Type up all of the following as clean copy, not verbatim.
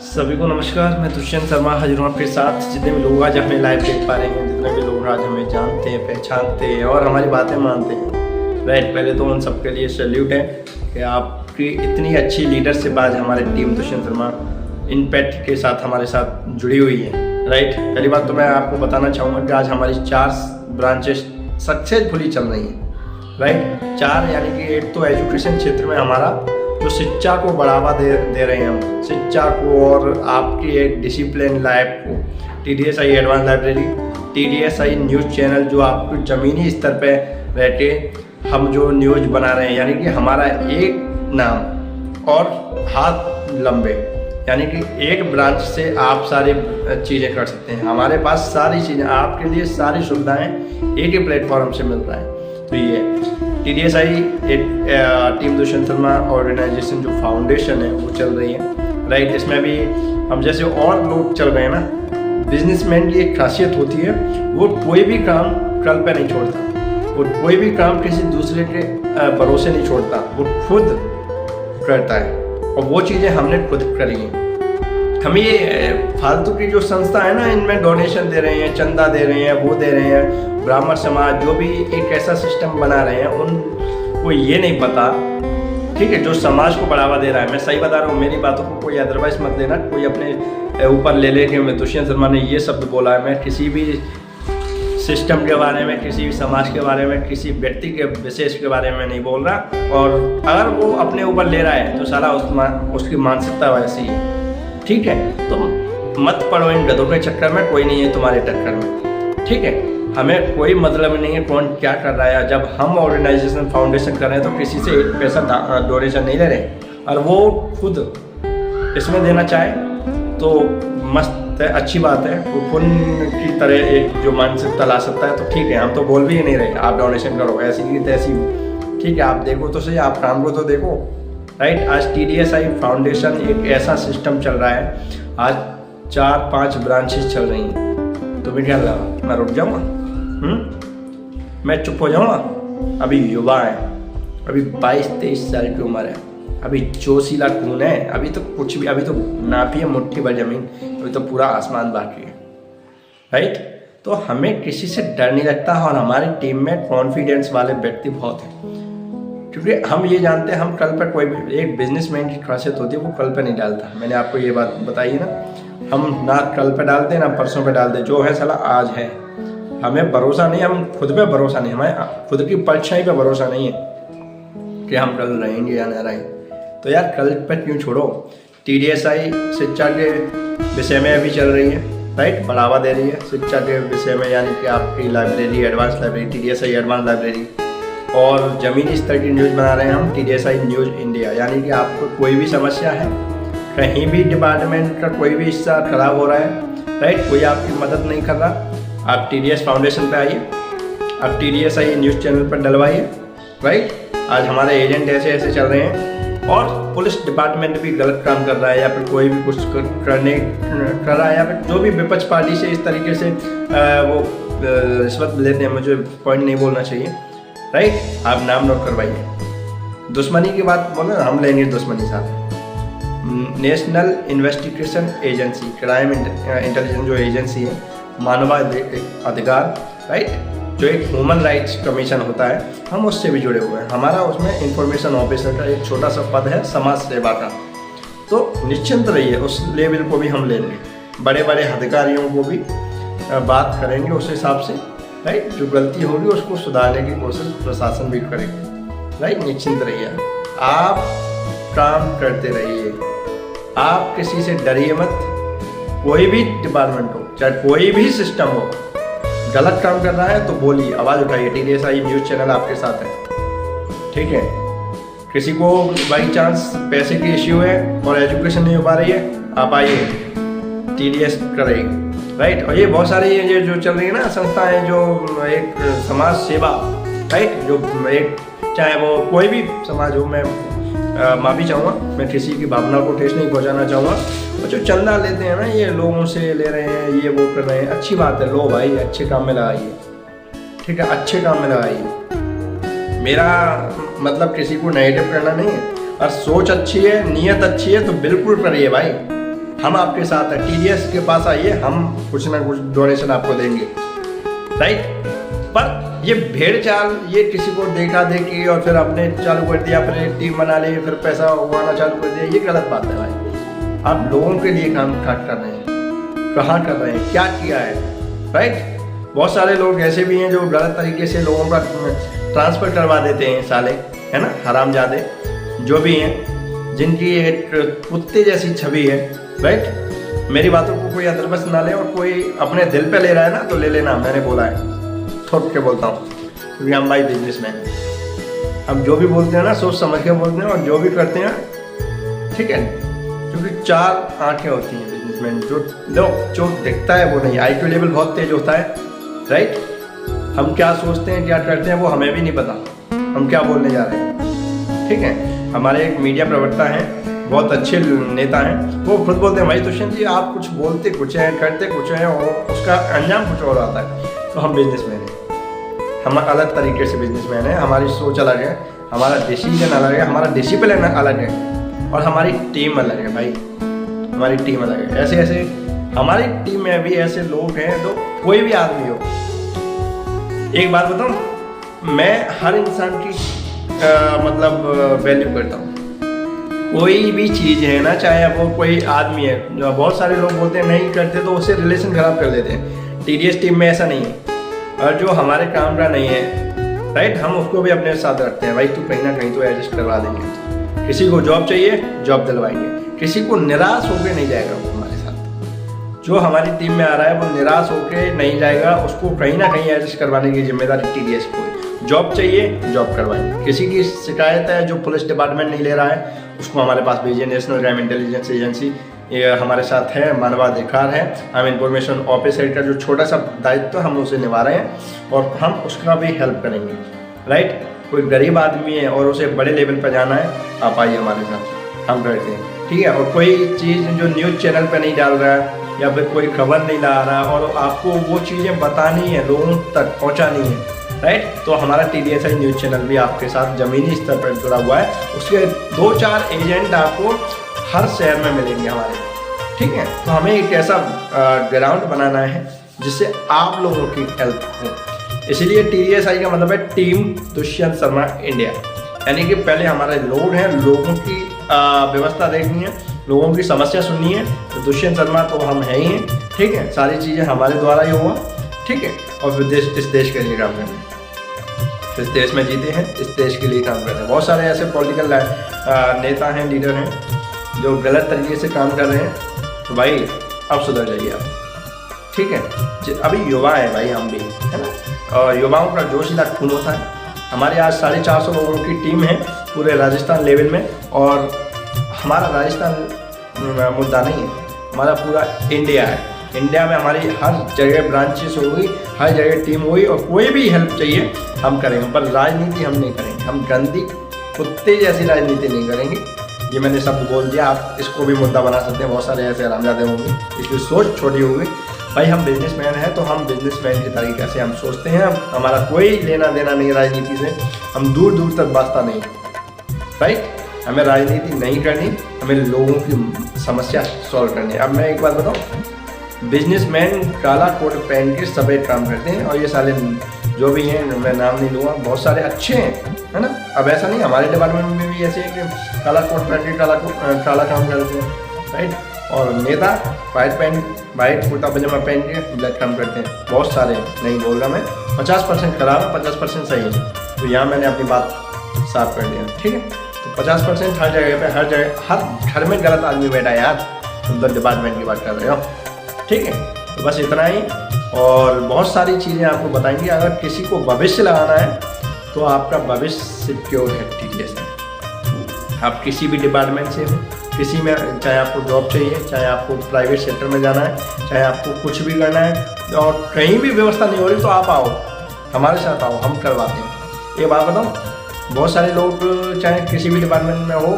सभी को नमस्कार। मैं दुष्यंत शर्मा हाजिर हूँ आपके साथ। जितने भी लोग आज हमें लाइव देख पा रहे हैं, जितने भी लोग आज हमें जानते हैं, पहचानते हैं और हमारी बातें मानते हैं, राइट, पहले तो उन सबके लिए सैल्यूट है कि आपकी इतनी अच्छी लीडरशिप आज हमारी टीम दुष्यंत शर्मा इनपैक्ट के साथ हमारे साथ जुड़ी हुई है, राइट। पहली बात तो मैं आपको बताना चाहूँगा कि आज हमारी 4 ब्रांचेस सक्सेसफुली चल रही हैं, राइट। 4 यानी कि एक तो एजुकेशन क्षेत्र में हमारा जो शिक्षा को बढ़ावा दे रहे हैं हम, शिक्षा को और आपकी एक डिसिप्लिन लाइफ को, TDSI advance library, TDSI news channel जो आपको ज़मीनी स्तर पे रह के हम जो न्यूज़ बना रहे हैं, यानी कि हमारा एक नाम और हाथ लंबे, यानी कि एक ब्रांच से आप सारी चीज़ें कर सकते हैं। हमारे पास सारी चीज़ें आपके लिए, सारी सुविधाएं एक ही प्लेटफॉर्म से मिल रहा है। तो ये TDSI एक टीम दुष्यंत शर्मा ऑर्गेनाइजेशन जो फाउंडेशन है वो चल रही है, राइट। इसमें भी हम जैसे और लोग चल रहे हैं ना, बिजनेसमैन की एक खासियत होती है, वो कोई भी काम कल पे नहीं छोड़ता, वो कोई भी काम किसी दूसरे के भरोसे नहीं छोड़ता, वो खुद करता है और वो चीज़ें हमने खुद करी हैं। हम ये फालतू की जो संस्था है ना, इनमें डोनेशन दे रहे हैं, चंदा दे रहे हैं, वो दे रहे हैं, ब्राह्मण समाज जो भी एक ऐसा सिस्टम बना रहे हैं, उनको ये नहीं पता, ठीक है, जो समाज को बढ़ावा दे रहा है। मैं सही बता रहा हूँ, मेरी बातों को कोई अदरवाइज मत लेना, कोई अपने ऊपर ले ले कि मैं दुष्यंत शर्मा ने ये शब्द बोला है। मैं किसी भी सिस्टम के बारे में, किसी भी समाज के बारे में, किसी व्यक्ति के विशेष के बारे में नहीं बोल रहा। और अगर वो अपने ऊपर ले रहा है तो सारा उसकी मानसिकता वैसी है, ठीक है। तो मत पड़ो इन गधों के चक्कर में, कोई नहीं है तुम्हारे टक्कर में, ठीक है। हमें कोई मतलब नहीं है कौन क्या कर रहा है। जब हम ऑर्गेनाइजेशन फाउंडेशन कर रहे हैं तो किसी से एक पैसा डोनेशन नहीं ले रहे, और वो खुद इसमें देना चाहे तो मस्त है, अच्छी बात है। वो पुण्य की तरह एक जो मानसिकता ला सकता है तो ठीक है, हम तो बोल भी नहीं रहे आप डोनेशन करो, ऐसी की तैसी, ठीक है। आप देखो तो सही, आप काम को तो देखो, राइट। आज TDSI फाउंडेशन एक ऐसा सिस्टम चल रहा है, आज 4-5 ब्रांचेस चल रही हैं। तुम्हें क्या लगा मैं रुक जाऊँगा? मैं चुप हो जाऊँगा? अभी युवा है, अभी 22-23 साल की उम्र है, अभी जोशीला खून है, अभी तो कुछ भी, अभी तो नापी है मुट्ठी भर जमीन, अभी तो पूरा आसमान बाकी है, राइट। तो हमें किसी से डर नहीं लगता और हमारी टीम में कॉन्फिडेंस वाले व्यक्ति बहुत हैं, क्योंकि हम ये जानते हैं हम कल पर कोई भी, एक बिजनेसमैन की खासियत होती है वो कल पर नहीं डालता। मैंने आपको ये बात बताई है ना, हम ना कल पे डालते हैं ना परसों पे डालते, जो है साला आज है। हमें भरोसा नहीं, हम खुद पे भरोसा नहीं, हमें खुद की परछाई पे भरोसा नहीं है कि हम कल रहेंगे या नहीं रहेंगे। तो यार कल पे क्यों छोड़ो। TDSI शिक्षा के विषय में अभी चल रही है, राइट, बढ़ावा दे रही है शिक्षा के विषय में, यानी कि आपकी library, advance library, TDSI advance library, और ज़मीनी स्तर की न्यूज़ बना रहे हैं हम, TDSI न्यूज़ इंडिया। यानी कि आपको कोई भी समस्या है, कहीं भी डिपार्टमेंट का कोई भी हिस्सा खराब हो रहा है, राइट, कोई आपकी मदद नहीं कर रहा, आप TDS फाउंडेशन पे आइए, आप TDSI न्यूज़ चैनल पर डलवाइए, राइट। आज हमारे एजेंट ऐसे ऐसे चल रहे हैं और पुलिस डिपार्टमेंट भी गलत काम कर रहा है, या फिर कोई भी कुछ कर रहा है, या फिर जो भी विपक्ष पार्टी से इस तरीके से वो रिश्वत लेते हैं, मुझे पॉइंट नहीं बोलना चाहिए, राइट। आप नाम नोट करवाइए। दुश्मनी की बात बोलो, हम लेंगे दुश्मनी साथ। National investigation agency, crime intelligence जो एजेंसी है, मानवाधिकार, राइट, जो एक ह्यूमन राइट्स कमीशन होता है, हम उससे भी जुड़े हुए हैं। हमारा उसमें इंफॉर्मेशन ऑफिसर का एक छोटा सा पद है, समाज सेवा का। तो निश्चिंत रहिए, उस लेवल को भी हम लेंगे, बड़े बड़े अधिकारियों को भी बात करेंगे उस हिसाब से, राइट। जो गलती होगी उसको सुधारने की कोशिश प्रशासन भी करेगा, राइट। निश्चिंत रहिए, आप काम करते रहिए, आप किसी से डरिए मत। कोई भी डिपार्टमेंट हो, चाहे कोई भी सिस्टम हो, गलत काम कर रहा है तो बोलिए, आवाज़ उठाइए। TDSI न्यूज़ चैनल आपके साथ है, ठीक है। किसी को बाई चांस पैसे की इश्यू है और एजुकेशन नहीं हो पा रही है, आप आइए, TDS करेगी, राइट। और ये बहुत सारी ये जो चल रही है ना संस्थाएं, जो एक समाज सेवा, राइट, जो एक चाहे वो कोई भी समाज हो, मैं माफ़ी चाहूँगा, मैं किसी की भावना को ठेस नहीं पहुँचाना चाहूँगा। और जो चंदा लेते हैं ना, ये लोगों से ले रहे हैं, ये वो कर रहे हैं, अच्छी बात है, लो भाई, अच्छे काम में लगाइए, ठीक है, अच्छे काम में लगाइए। मेरा मतलब किसी को नेगेटिव करना नहीं है, और सोच अच्छी है, नीयत अच्छी है तो बिल्कुल करिए भाई, हम आपके साथ हैं, TDS के पास आइए, हम कुछ ना कुछ डोनेशन आपको देंगे, राइट। पर ये भेड़ चाल, ये किसी को देखा देखी और फिर आपने चालू कर दिया, फिर एक टीम बना ली, फिर पैसा उगाना चालू कर दिया, ये गलत बात है भाई। आप लोगों के लिए काम कर रहे हैं, कहाँ कर रहे हैं, क्या किया है, राइट। बहुत सारे लोग ऐसे भी हैं जो गलत तरीके से लोगों का ट्रांसफ़र करवा देते हैं, साले, है ना, हरामजादे जो भी हैं, जिनकी एक कुत्ते जैसी छवि है, राइट। मेरी बातों को कोई अदरबस ना ले, और कोई अपने दिल पे ले रहा है ना तो ले लेना, मैंने बोला है, थोक के बोलता हूँ, क्योंकि हम भाई बिजनेसमैन हैं। हम जो भी बोलते हैं ना सोच समझ के बोलते हैं, और जो भी करते हैं, ठीक है, क्योंकि 4 आंखें होती हैं बिजनेसमैन, जो दिखता है वो नहीं, IQ लेवल बहुत तेज होता है, राइट। हम क्या सोचते हैं, क्या करते हैं, वो हमें भी नहीं पता हम क्या बोलने जा रहे हैं, ठीक है। हमारे एक मीडिया प्रवक्ता हैं, बहुत अच्छे नेता हैं, वो खुद बोलते हैं भाई दुष्यंत जी आप कुछ बोलते कुछ हैं, करते कुछ हैं, और उसका अंजाम कुछ और आता है। तो हम बिजनेसमैन हैं, हम अलग तरीके से बिजनेसमैन हैं, हमारी सोच अलग है, हमारा डिसीजन अलग है, हमारा डिसिप्लिन अलग है, और हमारी टीम अलग है भाई, हमारी टीम अलग है। ऐसे ऐसे हमारी टीम में भी ऐसे लोग हैं, तो कोई भी आदमी हो, एक बात बताऊं, मैं हर इंसान की मतलब वैल्यू करता हूँ। कोई भी चीज़ है ना, चाहे वो कोई आदमी है, बहुत सारे लोग बोलते हैं नहीं करते तो उससे रिलेशन खराब कर देते हैं। TDS टीम में ऐसा नहीं है, और जो हमारे काम का नहीं है, राइट, हम उसको भी अपने साथ रखते हैं, भाई तू कहीं ना कहीं तो एडजस्ट करवा देंगे। किसी को जॉब चाहिए, जॉब दिलवाएंगे, किसी को निराश होकर नहीं जाएगा वो हमारे साथ। जो हमारी टीम में आ रहा है वो निराश होकर नहीं जाएगा, उसको कहीं ना कहीं एडजस्ट करवाने की जिम्मेदारी TDS को है। जॉब चाहिए, जॉब करवाएंगे। किसी की शिकायत है जो पुलिस डिपार्टमेंट नहीं ले रहा है, उसको हमारे पास भेजिए, नेशनल क्राइम इंटेलिजेंस एजेंसी ये हमारे साथ है, मानवाधिकार है, हम इंफॉर्मेशन ऑफिसर का जो छोटा सा दायित्व हम उसे निभा रहे हैं, और हम उसका भी हेल्प करेंगे, राइट। कोई गरीब आदमी है और उसे बड़े लेवल पर जाना है, आप आइए हमारे साथ, हम करते हैं, ठीक है। और कोई चीज़ जो न्यूज़ चैनल पर नहीं डाल रहा है, या फिर कोई खबर नहीं ला रहा, और आपको वो चीज़ें बतानी है, लोगों तक पहुँचानी है, राइट, तो हमारा TDSI न्यूज़ चैनल भी आपके साथ ज़मीनी स्तर पर जुड़ा हुआ है। उसके 2-4 एजेंट आपको हर शहर में मिलेंगे हमारे, ठीक है। तो हमें एक ऐसा ग्राउंड बनाना है जिससे आप लोगों की हेल्प हो, इसीलिए TDSI का मतलब है टीम दुष्यंत शर्मा इंडिया, यानी कि पहले हमारे लोग हैं, लोगों की व्यवस्था देखनी है, लोगों की समस्या सुननी है, तो दुष्यंत शर्मा तो हम हैं ही हैं, ठीक है। सारी चीज़ें हमारे द्वारा ही हुआ, ठीक है, और फिर इस देश के लिए काम कर रहे हैं, इस देश में जीते हैं, इस देश के लिए काम कर रहे हैं। बहुत सारे ऐसे पॉलिटिकल नेता हैं, लीडर हैं जो गलत तरीके से काम कर रहे हैं, तो भाई अब सुधर जाइए आप, ठीक है। अभी युवा है भाई, हम भी है ना, और युवाओं का जोशीला खून होता है। हमारे आज 450 लोगों की टीम है पूरे राजस्थान लेवल में, और हमारा राजस्थान मुद्दा नहीं है, हमारा पूरा इंडिया है। इंडिया में हमारी हर जगह ब्रांचेस होगी, हर जगह टीम होगी, और कोई भी हेल्प चाहिए हम करेंगे, पर राजनीति हम नहीं करेंगे, हम गंदी कुत्ते जैसी राजनीति नहीं करेंगे। ये मैंने शब्द बोल दिया, आप इसको भी मुद्दा बना सकते हैं, बहुत सारे ऐसे हरामजादे होंगे, इसकी सोच छोटी होगी। भाई हम बिजनेसमैन हैं, तो हम बिजनेसमैन की तरीके से हम सोचते हैं, हमारा कोई लेना देना नहीं राजनीति से, हम दूर दूर तक वास्ता नहीं, राइट। हमें राजनीति नहीं करनी, हमें लोगों की समस्या सॉल्व करनी है। अब मैं एक बात बताऊँ, बिजनेसमैन काला कोट पहन के सफ़ेद काम करते हैं, और ये साले जो भी हैं, मैं नाम नहीं लूँगा, बहुत सारे अच्छे हैं, है ना। अब ऐसा नहीं, हमारे डिपार्टमेंट में भी ऐसे है कि काला कोट पहन के काला काम करते हैं, राइट। और नेता वाइट कुर्ता पजामा पहन के ब्लैक काम करते हैं, बहुत सारे, नहीं बोल रहा मैं, 50% खराब है, 50% सही है। तो यहाँ मैंने अपनी बात साफ कर दिया, ठीक है। तो 50% हर जगह पे, हर जगह, हर घर में गलत आदमी बैठा है यार, तुम तो डिपार्टमेंट की बात कर रहे हो, ठीक है। तो बस इतना ही, और बहुत सारी चीज़ें आपको बताएंगे। अगर किसी को भविष्य लगाना है तो आपका भविष्य सिक्योर है TDS में। आप किसी भी डिपार्टमेंट से हो, किसी में, चाहे आपको जॉब चाहिए, चाहे आपको प्राइवेट सेक्टर में जाना है, चाहे आपको कुछ भी करना है, और कहीं भी व्यवस्था नहीं हो रही, तो आप आओ, हमारे साथ आओ, हम करवाते हैं। ये बात बताऊँ, बहुत सारे लोग चाहे किसी भी डिपार्टमेंट में हो,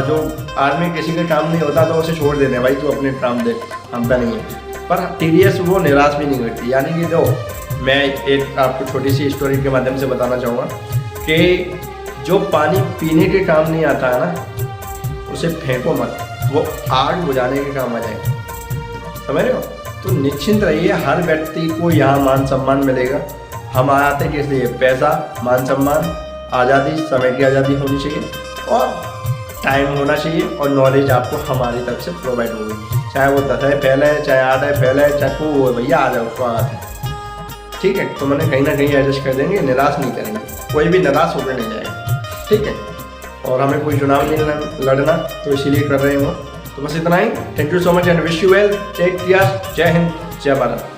जो आदमी किसी का काम नहीं होता तो उसे छोड़ देते हैं, भाई तू अपने काम देख, हम पे नहीं है। पर TDS वो निराश भी नहीं करती। यानी कि जो मैं एक आपको छोटी सी स्टोरी के माध्यम से बताना चाहूँगा कि जो पानी पीने के काम नहीं आता है ना, उसे फेंको मत, वो आग बुझाने के काम आ जाएगा। समझ रहे हो? तो निश्चिंत रहिए, हर व्यक्ति को यहाँ मान सम्मान मिलेगा। हम आते किस लिए? पैसा, मान सम्मान, आज़ादी, समय की आज़ादी होनी चाहिए और टाइम होना चाहिए और नॉलेज आपको हमारी तरफ से प्रोवाइड होगी। चाहे वो 10 फैले, चाहे 8 फैले, चाहे कोई हो, भैया आ जाओ, स्वागत है। ठीक है, तो मैंने कहीं ना कहीं एडजस्ट कर देंगे, निराश नहीं करेंगे, कोई भी निराश होकर नहीं जाएगा। ठीक है, और हमें कोई चुनाव नहीं लड़ना, तो इसीलिए कर रहे हो। तो बस इतना ही। Thank you so much and wish you well, take care, जय हिंद, जय भारत।